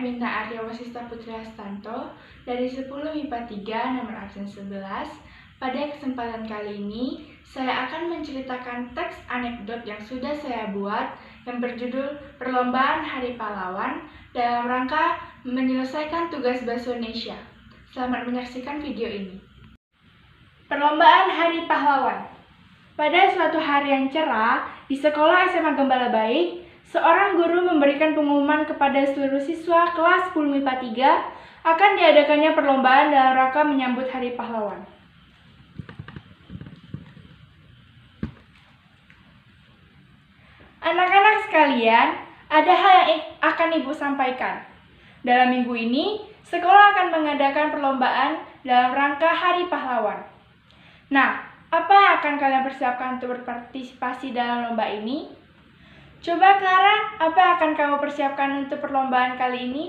Erwinta Arya Wasista Putri Hastanto dari 10 MIPA 3 nomor absen 11. Pada kesempatan kali ini, saya akan menceritakan teks anekdot yang sudah saya buat yang berjudul Perlombaan Hari Pahlawan dalam rangka menyelesaikan tugas bahasa Indonesia. Selamat menyaksikan video ini. Perlombaan Hari Pahlawan. Pada suatu hari yang cerah, di sekolah SMA Gembala Baik, seorang guru memberikan pengumuman kepada seluruh siswa kelas 10 MIPA 3 akan diadakannya perlombaan dalam rangka menyambut Hari Pahlawan. Anak-anak sekalian, ada hal yang akan Ibu sampaikan. Dalam minggu ini, sekolah akan mengadakan perlombaan dalam rangka Hari Pahlawan. Nah, apa yang akan kalian persiapkan untuk berpartisipasi dalam lomba ini? Coba Clara, apa yang akan kamu persiapkan untuk perlombaan kali ini?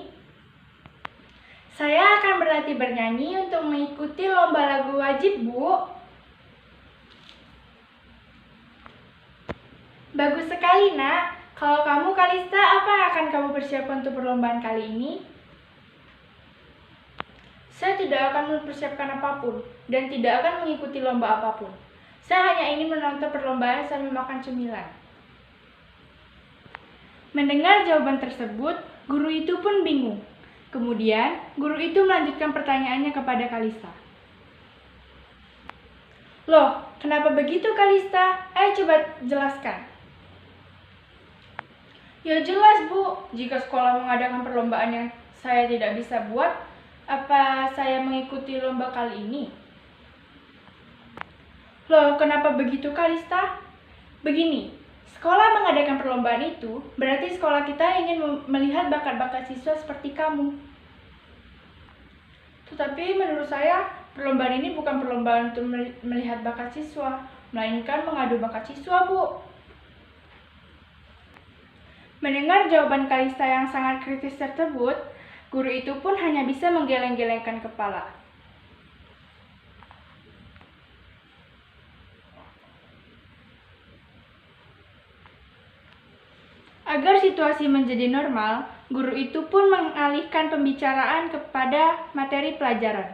Saya akan berlatih bernyanyi untuk mengikuti lomba lagu wajib, Bu. Bagus sekali, Nak. Kalau kamu, Kalista, apa yang akan kamu persiapkan untuk perlombaan kali ini? Saya tidak akan mempersiapkan apapun dan tidak akan mengikuti lomba apapun. Saya hanya ingin menonton perlombaan sambil makan cemilan. Mendengar jawaban tersebut, guru itu pun bingung. Kemudian, guru itu melanjutkan pertanyaannya kepada Kalista. Loh, kenapa begitu Kalista? Ayo coba jelaskan. Ya jelas, Bu. Jika sekolah mengadakan perlombaan yang saya tidak bisa buat, apa saya mengikuti lomba kali ini? Loh, kenapa begitu Kalista? Begini, sekolah mengadakan perlombaan itu berarti sekolah kita ingin melihat bakat-bakat siswa seperti kamu. Tetapi menurut saya, perlombaan ini bukan perlombaan untuk melihat bakat siswa, melainkan mengadu bakat siswa, Bu. Mendengar jawaban Kalista yang sangat kritis tersebut, guru itu pun hanya bisa menggeleng-gelengkan kepala. Agar situasi menjadi normal, guru itu pun mengalihkan pembicaraan kepada materi pelajaran.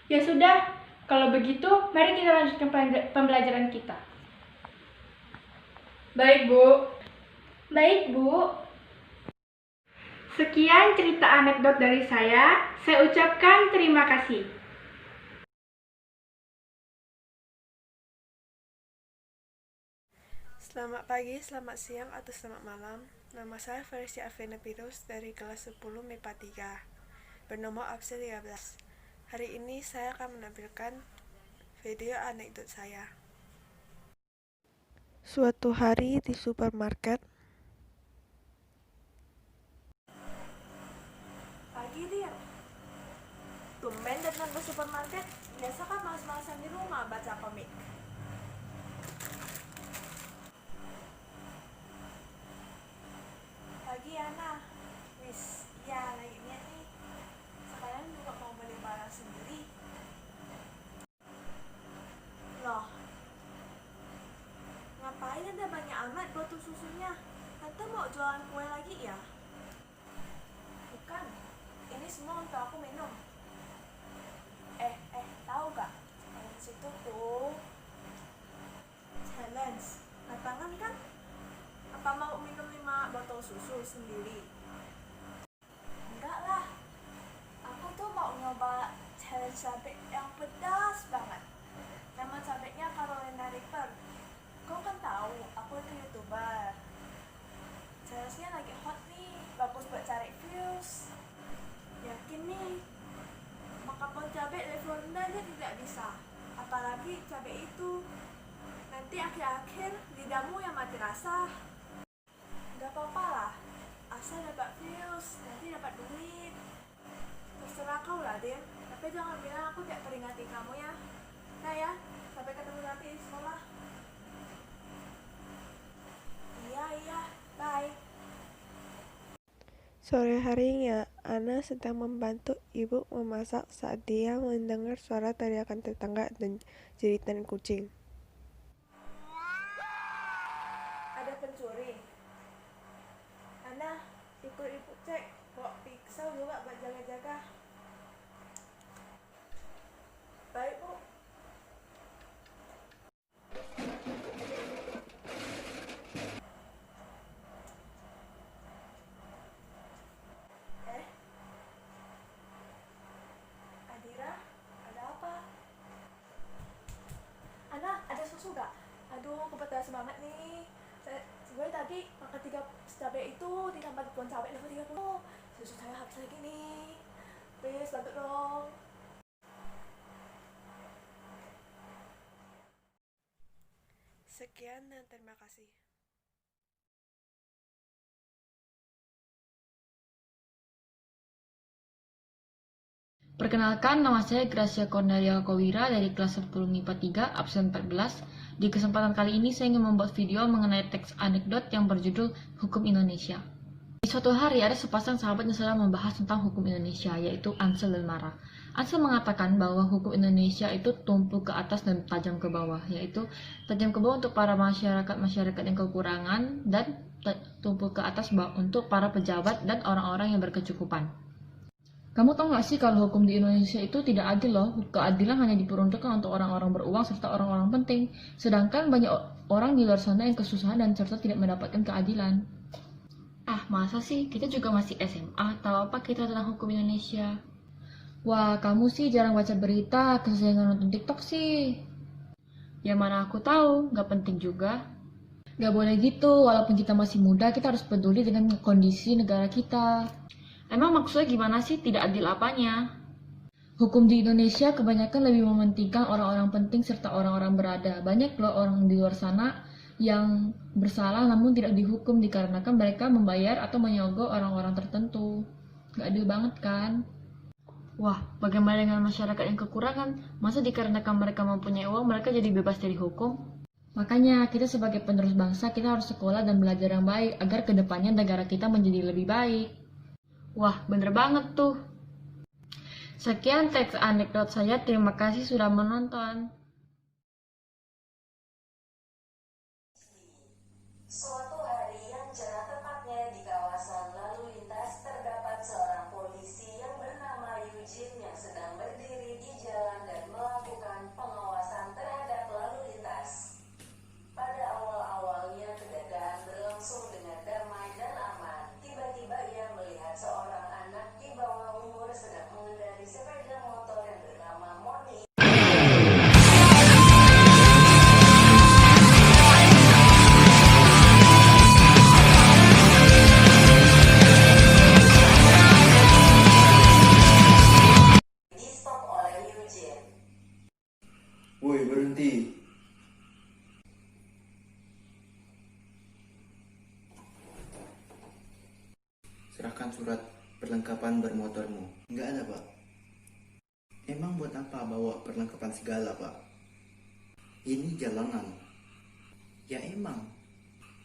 Ya sudah, kalau begitu, mari kita lanjutkan pembelajaran kita. Baik, Bu. Baik, Bu. Sekian cerita anekdot dari saya ucapkan terima kasih. Selamat pagi, selamat siang, atau selamat malam. Nama saya Felicia Avena Pirus dari kelas 10 MIPA 3, bernomor absen 13. Hari ini saya akan menampilkan video anekdot saya. Suatu hari di supermarket. Pagi, Dir. Tumben datang ke supermarket. Biasa kan malas-malasan di rumah baca komik. Pagi, Ana. Wis, ya lagi niat nih. Sekalian juga mau beli barang sendiri. Loh, ngapain ada banyak amat botol susunya? Tante mau jualan kue lagi ya? Bukan, ini semua untuk aku minum. Tahu gak? Yang situ tuh challenge. Lapangan kan? Apa mau minum 5 botol susu sendiri? Enggak lah. Aku tuh mau nyoba challenge cabai yang pedas banget. Nama cabainya Carolina Reaper. Kau kan tahu, aku itu YouTuber. Challenge-nya lagi hot nih, bagus buat cari views. Yakin nih, makan cabai level rendah aja tidak bisa. Apalagi cabai itu. Nanti akhir-akhir lidahmu yang mati rasa. Gak apa-apa lah, asal dapat views, nanti dapat duit. Terserah kau lah, Din. Tapi jangan bilang aku tidak peringati kamu ya. Nah ya, sampai ketemu nanti di sekolah. Iya, bye. Sore harinya, Ana sedang membantu ibu memasak saat dia mendengar suara teriakan tetangga dan jeritan kucing. Ada pencuri. buat jaga-jaga. Baik, Bu. Adira, ada apa? Ana, ada susu gak? Aduh, kebetulan banget nih. Gue tadi makan 3 cabai itu ditambah pohon cabai level 30. Susu saya habis lagi nih. Please, bantu dong. Sekian dan terima kasih. Perkenalkan, nama saya Gracia Cornelia Kowira dari kelas 10 MIPA 3, absen 14. Di kesempatan kali ini saya ingin membuat video mengenai teks anekdot yang berjudul Hukum Indonesia. Di suatu hari ada sepasang sahabat yang sedang membahas tentang hukum Indonesia, yaitu Ansel dan Mara. Ansel mengatakan bahwa hukum Indonesia itu tumpul ke atas dan tajam ke bawah, yaitu tajam ke bawah untuk para masyarakat yang kekurangan dan tumpul ke atas untuk para pejabat dan orang-orang yang berkecukupan. Kamu tahu nggak sih kalau hukum di Indonesia itu tidak adil loh. Keadilan hanya diperuntukkan untuk orang-orang beruang serta orang-orang penting. Sedangkan banyak orang di luar sana yang kesusahan dan serta tidak mendapatkan keadilan. Ah, masa sih? Kita juga masih SMA, tahu apa kita tentang hukum Indonesia? Wah, kamu sih jarang baca berita, kesusahan nonton TikTok sih. Ya mana aku tahu, nggak penting juga. Nggak boleh gitu, walaupun kita masih muda, kita harus peduli dengan kondisi negara kita. Emang maksudnya gimana sih tidak adil apanya? Hukum di Indonesia kebanyakan lebih mementingkan orang-orang penting serta orang-orang berada. Banyak loh orang di luar sana yang bersalah namun tidak dihukum dikarenakan mereka membayar atau menyogok orang-orang tertentu. Gak adil banget kan? Wah, bagaimana dengan masyarakat yang kekurangan? Masa dikarenakan mereka mempunyai uang mereka jadi bebas dari hukum? Makanya kita sebagai penerus bangsa kita harus sekolah dan belajar yang baik agar kedepannya negara kita menjadi lebih baik. Wah, bener banget tuh. Sekian teks anekdot saya. Terima kasih sudah menonton. Suatu hari yang cerah, tepatnya di kawasan lalu lintas, terdapat seorang polisi yang bernama Eugene yang sedang berdiri di jalan dan melakukan pengawasan terhadap lalu lintas. Pada awal-awalnya pendataan berlangsung dengan damai dan aman. Tiba-tiba ia melihat seorang anak di bawah umur sedang mengendarai sepeda motor yang bernama Moni. Di stop oleh Eugene. Woi, berhenti. Serahkan surat perlengkapan bermotormu. Enggak ada, Pak. Emang buat apa bawa perlengkapan segala, Pak? Ini jalanan. Ya emang.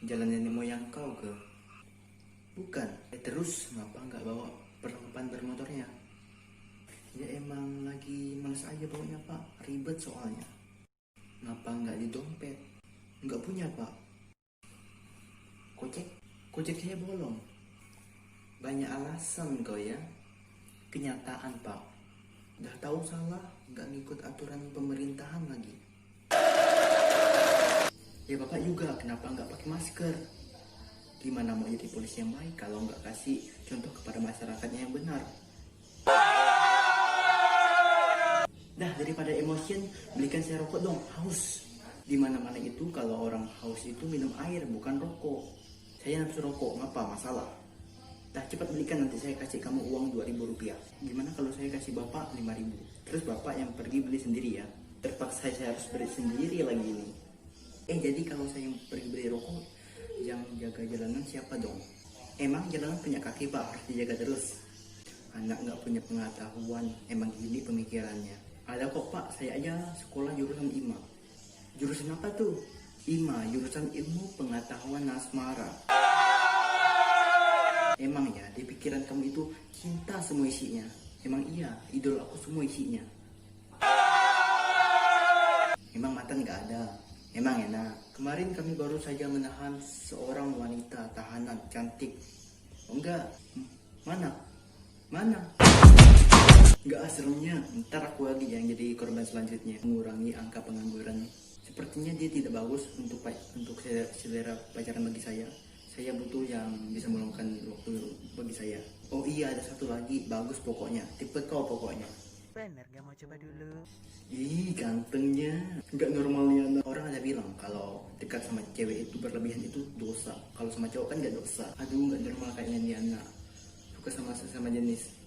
Jalan nenek moyang kau ke? Bukan. Terus ngapa nggak bawa perlengkapan bermotornya? Ya emang lagi males aja bawanya, Pak. Ribet soalnya. Ngapa nggak di dompet? Nggak punya, Pak. Kocek saya bolong. Banyak alasan kau ya. Kenyataan, Pak. Udah tahu salah, nggak ngikut aturan pemerintahan lagi. Ya Bapak juga, kenapa nggak pakai masker? Gimana mau jadi polisi yang baik kalau nggak kasih contoh kepada masyarakatnya yang benar? Dah, daripada emotion, belikan saya rokok dong, haus. Di mana-mana itu kalau orang haus itu minum air, bukan rokok. Saya nafsu rokok, ngapa masalah? Dah, cepat belikan, nanti saya kasih kamu uang 2.000 rupiah. Gimana kalau saya kasih Bapak 5.000? Terus Bapak yang pergi beli sendiri ya? Terpaksa saya harus beli sendiri lagi ini. Jadi kalau saya yang pergi beli rokok, yang jaga jalanan siapa dong? Emang jalanan punya kaki, Pak, harus dijaga terus. Anak nggak punya pengetahuan, emang gini pemikirannya. Ada kok, Pak, saya aja sekolah jurusan IMA. Jurusan apa tuh? IMA, jurusan ilmu pengetahuan asmara. Emang ya, di pikiran kamu itu cinta semua isinya. Emang iya, idol aku semua isinya. Emang mantan nggak ada. Emang enak. Kemarin kami baru saja menahan seorang wanita tahanan cantik. Oh enggak, mana? Mana? Nggak seremnya, ntar aku lagi yang jadi korban selanjutnya. Mengurangi angka pengangguran. Sepertinya dia tidak bagus untuk selera pacaran bagi saya. Saya butuh yang bisa meluangkan waktu bagi saya. Oh iya, ada satu lagi, bagus pokoknya. Tipe kau pokoknya. Bener, gak mau coba dulu? Ih, gantengnya. Nggak normalnya. Orang ada bilang kalau dekat sama cewek itu berlebihan itu dosa. Kalau sama cowok kan nggak dosa. Aduh, nggak normal kayaknya dia anak. Suka sama sesama jenis.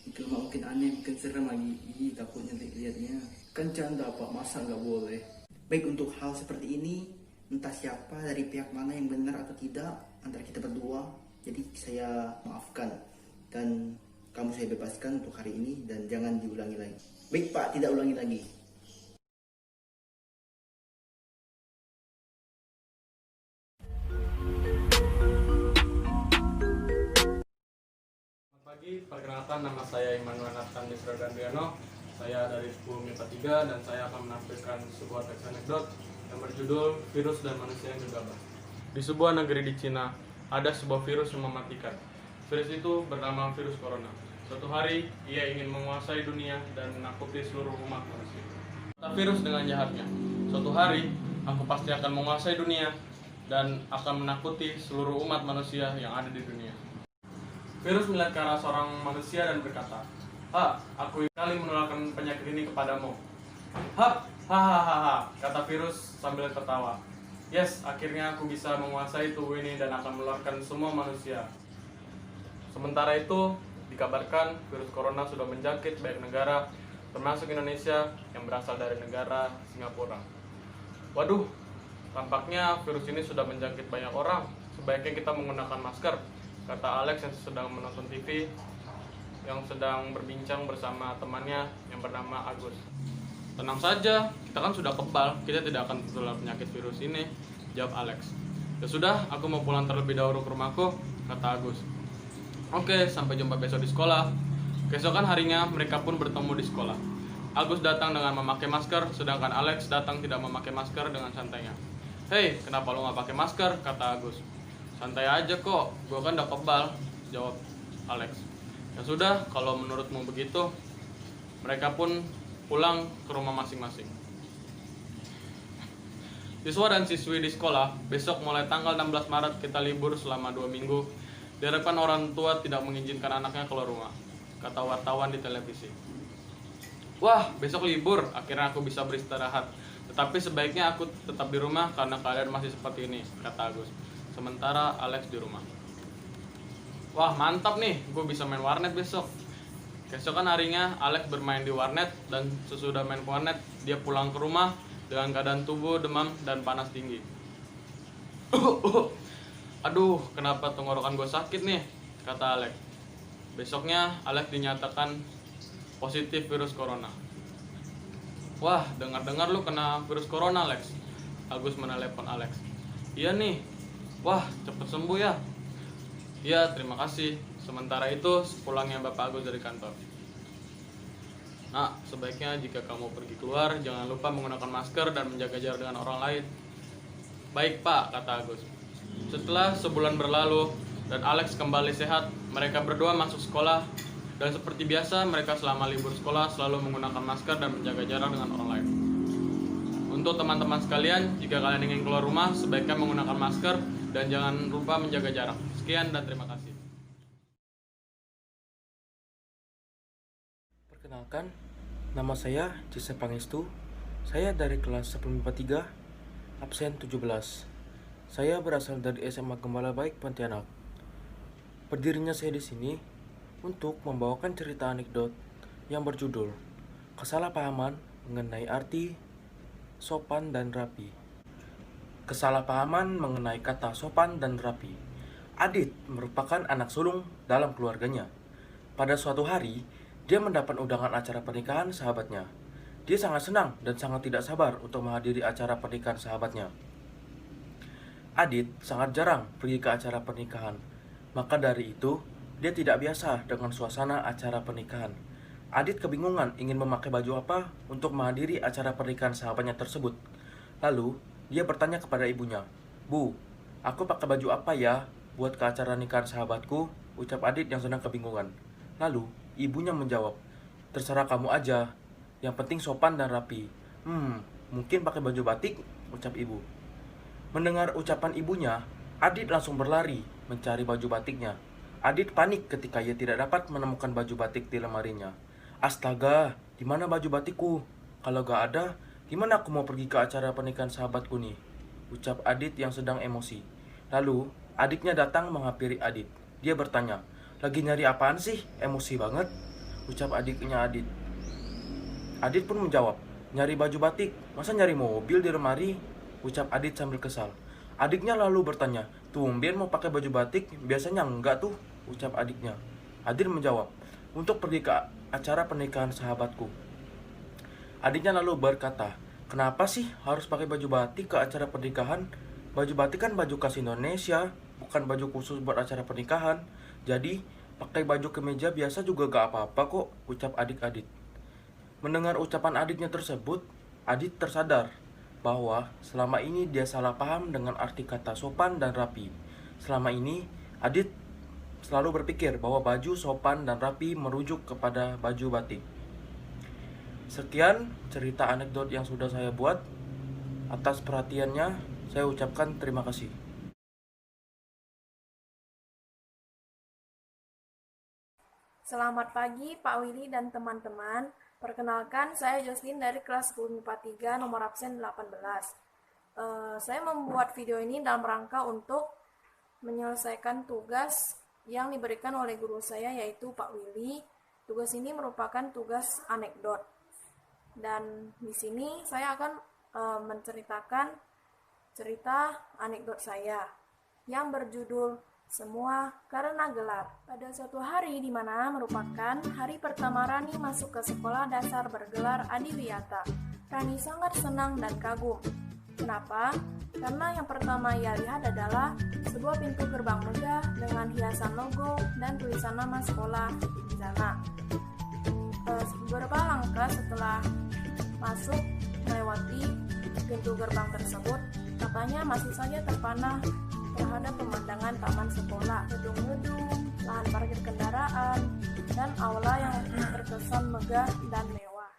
Itu mah mungkin aneh, mungkin serem lagi. Ih, takutnya lihatnya. Kan canda pak, masa nggak boleh. Baik, untuk hal seperti ini, entah siapa dari pihak mana yang benar atau tidak antara kita berdua. Jadi saya maafkan dan kamu saya bebaskan untuk hari ini dan jangan diulangi lagi. Baik pak, tidak ulangi lagi. Selamat pagi, perkenalkan nama saya Immanuel Nathan Desra Gandriano. Saya dari 10 MIPA 3 dan saya akan menampilkan sebuah teks anekdot yang berjudul Virus dan Manusia yang Gegabah. Di sebuah negeri di Cina, ada sebuah virus yang mematikan. Virus itu bernama virus corona. Suatu hari, ia ingin menguasai dunia dan menakuti seluruh umat manusia. Kata virus dengan jahatnya, suatu hari, aku pasti akan menguasai dunia dan akan menakuti seluruh umat manusia yang ada di dunia. Virus melihat ke arah seorang manusia dan berkata, "Ha, aku ingin kali menularkan penyakit ini kepadamu." "Hap, hahaha," kata virus sambil tertawa. "Yes, akhirnya aku bisa menguasai tubuh ini dan akan menularkan semua manusia." Sementara itu, dikabarkan virus corona sudah menjangkit banyak negara, termasuk Indonesia yang berasal dari negara Singapura. Waduh, tampaknya virus ini sudah menjangkit banyak orang. Sebaiknya kita menggunakan masker, kata Alex yang sedang menonton TV, yang sedang berbincang bersama temannya yang bernama Agus. "Tenang saja, kita kan sudah kebal, kita tidak akan tertular penyakit virus ini," jawab Alex. "Ya sudah, aku mau pulang terlebih dahulu ke rumahku," kata Agus. "Oke, sampai jumpa besok di sekolah." Keesokan harinya, mereka pun bertemu di sekolah. Agus datang dengan memakai masker, sedangkan Alex datang tidak memakai masker dengan santainya. "Hei, kenapa lo nggak pakai masker?" kata Agus. "Santai aja kok, gue kan udah kebal," jawab Alex. "Ya sudah, kalau menurutmu begitu." Mereka pun pulang ke rumah masing-masing. Siswa dan siswi di sekolah, besok mulai tanggal 16 Maret kita libur selama 2 minggu. Diharapkan orang tua tidak mengizinkan anaknya keluar rumah, kata wartawan di televisi. "Wah, besok libur, akhirnya aku bisa beristirahat. Tetapi sebaiknya aku tetap di rumah karena keadaan masih seperti ini," kata Agus. Sementara Alex di rumah. "Wah, mantap nih, gue bisa main warnet besok." Keesokan harinya, Alex bermain di warnet dan sesudah main warnet, dia pulang ke rumah dengan keadaan tubuh demam dan panas tinggi. "Aduh, kenapa tenggorokan gue sakit nih?" kata Alex. Besoknya, Alex dinyatakan positif virus corona. "Wah, dengar-dengar lu kena virus corona, Alex," Agus menelepon Alex. "Iya nih." "Wah, cepet sembuh ya." "Iya, terima kasih." Sementara itu, pulangnya Bapak Agus dari kantor. "Nak, sebaiknya jika kamu pergi keluar, jangan lupa menggunakan masker dan menjaga jarak dengan orang lain." "Baik, Pak," kata Agus. Setelah sebulan berlalu dan Alex kembali sehat, mereka berdua masuk sekolah dan seperti biasa mereka selama libur sekolah selalu menggunakan masker dan menjaga jarak dengan orang lain. Untuk teman-teman sekalian, jika kalian ingin keluar rumah, sebaiknya menggunakan masker dan jangan lupa menjaga jarak. Sekian dan terima kasih. Perkenalkan, nama saya Jesse Pangestu. Saya dari kelas 10 MIPA 3, absen 17. Saya berasal dari SMA Gembala Baik Pontianak. Berdirinya saya di sini untuk membawakan cerita anekdot yang berjudul Kesalahpahaman mengenai arti sopan dan rapi. Kesalahpahaman mengenai kata sopan dan rapi. Adit merupakan anak sulung dalam keluarganya. Pada suatu hari, dia mendapat undangan acara pernikahan sahabatnya. Dia sangat senang dan sangat tidak sabar untuk menghadiri acara pernikahan sahabatnya. Adit sangat jarang pergi ke acara pernikahan, maka dari itu dia tidak biasa dengan suasana acara pernikahan. Adit kebingungan ingin memakai baju apa untuk menghadiri acara pernikahan sahabatnya tersebut. Lalu dia bertanya kepada ibunya, "Bu, aku pakai baju apa ya buat ke acara nikahan sahabatku?" ucap Adit yang sedang kebingungan. Lalu, ibunya menjawab, "Terserah kamu aja, yang penting sopan dan rapi." Mungkin pakai baju batik, ucap ibu. Mendengar ucapan ibunya, Adit langsung berlari mencari baju batiknya. Adit panik ketika ia tidak dapat menemukan baju batik di lemarinya. "Astaga, di mana baju batikku? Kalau gak ada, gimana aku mau pergi ke acara pernikahan sahabatku nih?" ucap Adit yang sedang emosi. Lalu, adiknya datang menghampiri Adit. Dia bertanya, "Lagi nyari apaan sih? Emosi banget," ucap adiknya Adit. Adit pun menjawab, "Nyari baju batik, masa nyari mobil di lemari?" ucap Adit sambil kesal. Adiknya lalu bertanya, "Tumben mau pakai baju batik, biasanya enggak tuh," ucap adiknya. Adit menjawab, "Untuk pergi ke acara pernikahan sahabatku." Adiknya lalu berkata, "Kenapa sih harus pakai baju batik ke acara pernikahan? Baju batik kan baju khas Indonesia, bukan baju khusus buat acara pernikahan. Jadi, pakai baju kemeja biasa juga gak apa-apa kok," ucap adik-adik. Mendengar ucapan adiknya tersebut, Adit tersadar bahwa selama ini dia salah paham dengan arti kata sopan dan rapi. Selama ini, Adit selalu berpikir bahwa baju sopan dan rapi merujuk kepada baju batik. Sekian cerita anekdot yang sudah saya buat. Atas perhatiannya, saya ucapkan terima kasih. Selamat pagi Pak Willy dan teman-teman. Perkenalkan, saya Jocelyn dari kelas 10 MIPA 3 nomor absen 18. Saya membuat video ini dalam rangka untuk menyelesaikan tugas yang diberikan oleh guru saya, yaitu Pak Willy. Tugas ini merupakan tugas anekdot. Dan di sini saya akan menceritakan cerita anekdot saya yang berjudul "Semua Karena Gelar". Pada suatu hari di mana merupakan hari pertama Rani masuk ke sekolah dasar bergelar Adiwiyata, Rani sangat senang dan kagum. Kenapa? Karena yang pertama ia lihat adalah sebuah pintu gerbang megah dengan hiasan logo dan tulisan nama sekolah di sana. Beberapa langkah setelah masuk melewati pintu gerbang tersebut, matanya masih saja terpana terhadap pemandangan taman sekolah, gedung-gedung, lahan parkir kendaraan, dan aula yang terkesan megah dan mewah.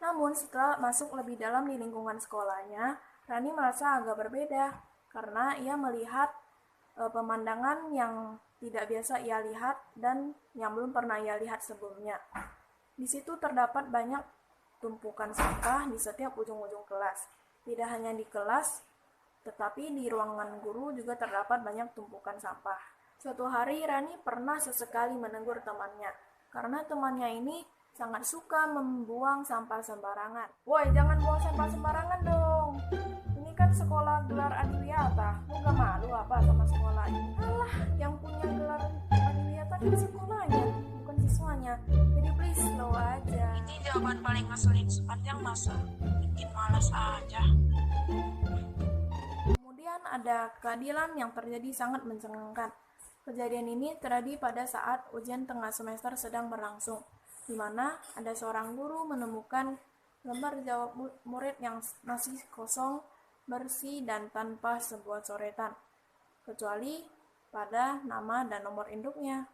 Namun setelah masuk lebih dalam di lingkungan sekolahnya, Rani merasa agak berbeda karena ia melihat pemandangan yang tidak biasa ia lihat dan yang belum pernah ia lihat sebelumnya. Di situ terdapat banyak tumpukan sampah di setiap ujung-ujung kelas. Tidak hanya di kelas, tetapi di ruangan guru juga terdapat banyak tumpukan sampah. Suatu hari Rani pernah sesekali menegur temannya, karena temannya ini sangat suka membuang sampah sembarangan. "Woi, jangan buang sampah sembarangan dong. Ini kan sekolah gelar Adiwiyata. Lu gak malu apa sama sekolah ini?" "Alah, yang punya gelar Adiwiyata kan sekolahnya, bukan siswanya. Jadi please slow aja." Ini jawaban paling ngeselin sepanjang masa. Bikin malas aja. Kemudian ada keadilan yang terjadi sangat mencengangkan. Kejadian ini terjadi pada saat ujian tengah semester sedang berlangsung, di mana ada seorang guru menemukan lembar jawab murid yang masih kosong, bersih, dan tanpa sebuah coretan, kecuali pada nama dan nomor induknya.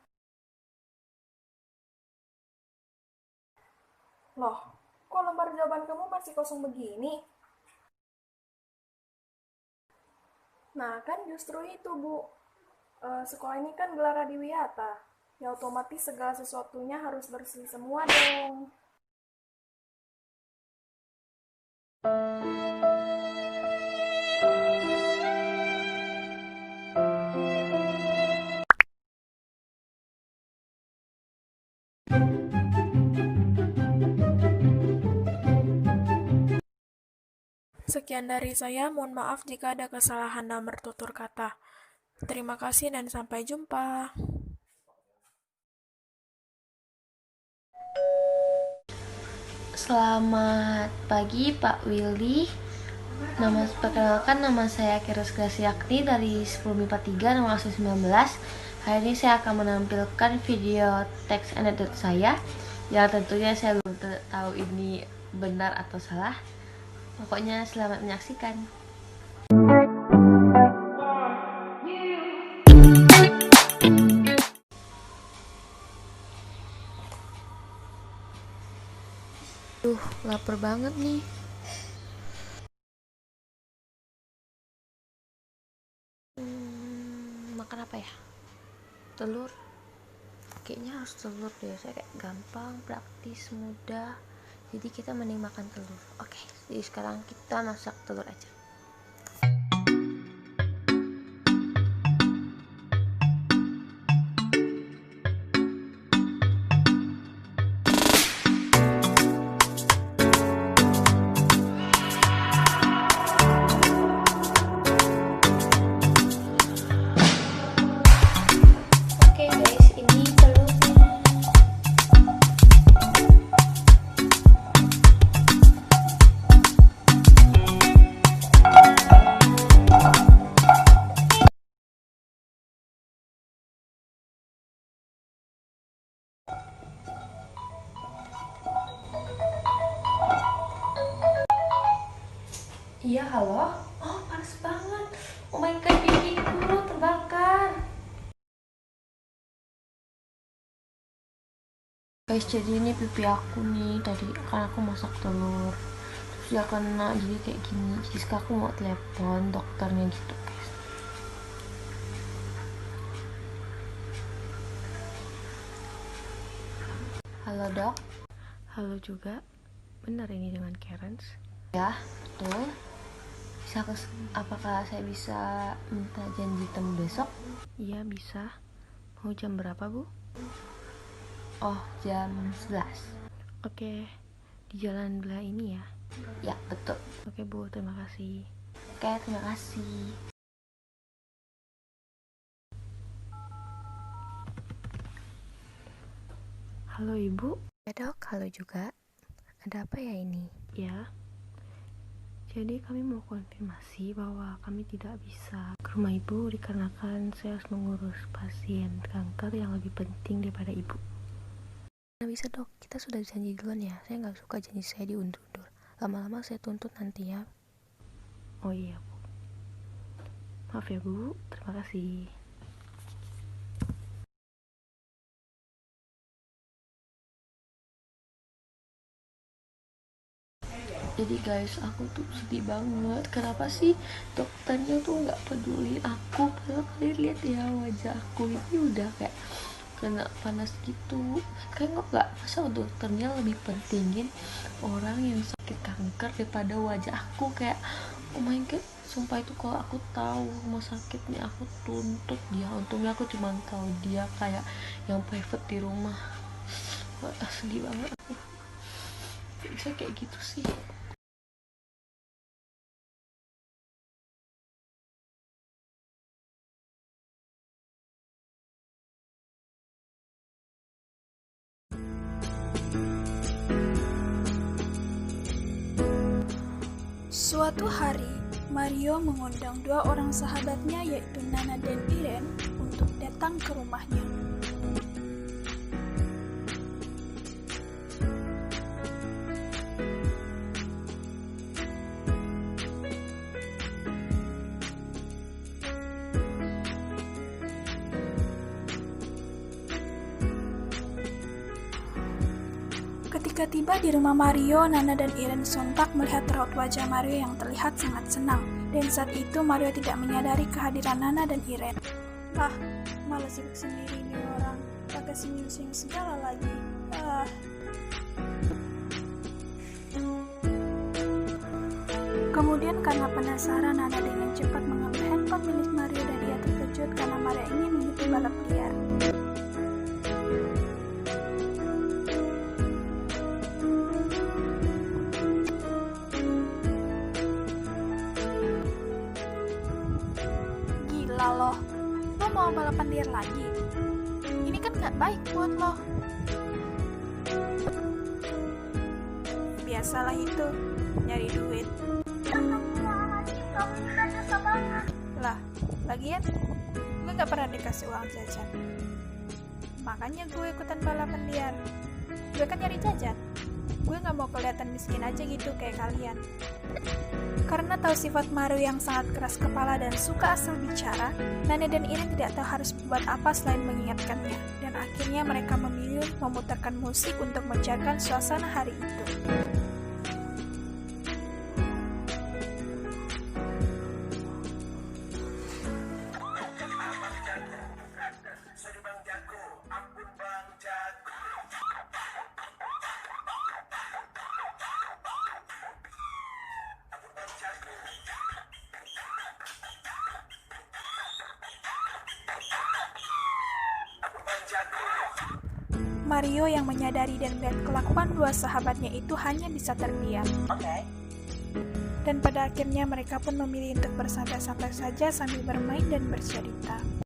"Loh, kok lembar jawaban kamu masih kosong begini?" "Nah, kan justru itu, Bu. Sekolah ini kan gelar Adiwiyata. Ya otomatis segala sesuatunya harus bersih semua dong." Sekian dari saya, mohon maaf jika ada kesalahan dalam bertutur kata. Terima kasih dan sampai jumpa. Selamat pagi Pak Willy. Perkenalkan, nama saya Kirus Graciakti dari 10 MIPA 3 nomor 19. Hari ini saya akan menampilkan video teks anekdot saya yang tentunya saya belum tahu ini benar atau salah. Pokoknya selamat menyaksikan. Lapar banget nih. Makan apa ya? Telur. Kayaknya harus telur deh. Saya kayak gampang, praktis, mudah. Jadi kita mending makan telur. Oke, jadi sekarang kita masak telur aja. Oke guys, ini telurnya. Iya, halo? Oh, panas banget. Oh my god, pipiku terbakar. Guys, jadi ini pipi aku nih. Tadi kan aku masak telur, terus dia kena, jadi kayak gini. Jadi sekarang aku mau telepon dokternya gitu, guys. Halo dok. Halo juga. Benar ini dengan Karens? Ya, betul. Apakah saya bisa minta janji temu besok? Iya, bisa. Mau jam berapa, Bu? Oh, jam 11. Oke, di jalan belah ini ya? Ya, betul. Oke, Bu, terima kasih. Oke, terima kasih. Halo, Ibu. Ya, Dok. Halo juga. Ada apa ya ini? Ya. Jadi kami mau konfirmasi bahwa kami tidak bisa ke rumah ibu dikarenakan saya harus mengurus pasien kanker yang lebih penting daripada ibu. Nah, bisa dok, kita sudah janji duluan ya. Saya nggak suka janji saya diundur-undur. Lama-lama saya tuntut nanti ya. Oh iya bu. Maaf ya bu, terima kasih. Jadi guys, aku tuh sedih banget. Kenapa sih dokternya tuh nggak peduli aku? Padahal kalian lihat ya, wajah aku ini udah kayak kena panas gitu. Kayak nggak, masa dokternya lebih pentingin orang yang sakit kanker daripada wajah aku? Kayak oh my god, sumpah itu kalau aku tahu rumah sakitnya aku tuntut dia. Untungnya aku cuma tahu dia kayak yang private di rumah. Wah, sedih banget aku. Bisa kayak gitu sih. Suatu hari, Mario mengundang dua orang sahabatnya yaitu Nana dan Iren untuk datang ke rumahnya. Ketika tiba di rumah Mario, Nana dan Iren sontak melihat raut wajah Mario yang terlihat sangat senang. Dan saat itu Mario tidak menyadari kehadiran Nana dan Iren. Ah, malah sibuk sendiri nih orang. Pakai senyum-senyum segala lagi. Kemudian karena penasaran, Nana dengan cepat mengambil handphone milik Mario dan ia terkejut karena Mario ingin mengikuti balap liar. Lo mau balapan liar lagi? Ini kan gak baik buat lo. Biasalah itu, nyari duit. Lah, lagian gue gak pernah dikasih uang jajan. Makanya gue ikutan balapan liar. Gue kan nyari jajan. gue gak mau kelihatan miskin aja gitu kayak kalian. Karena tahu sifat Mario yang sangat keras kepala dan suka asal bicara, Nane dan Irin tidak tahu harus berbuat apa selain mengingatkannya. Dan akhirnya mereka memilih memutarkan musik untuk mencairkan suasana hari itu. Mario yang menyadari dan melihat kelakuan dua sahabatnya itu hanya bisa terdiam. Dan pada akhirnya mereka pun memilih untuk bersantai-santai saja sambil bermain dan bercerita.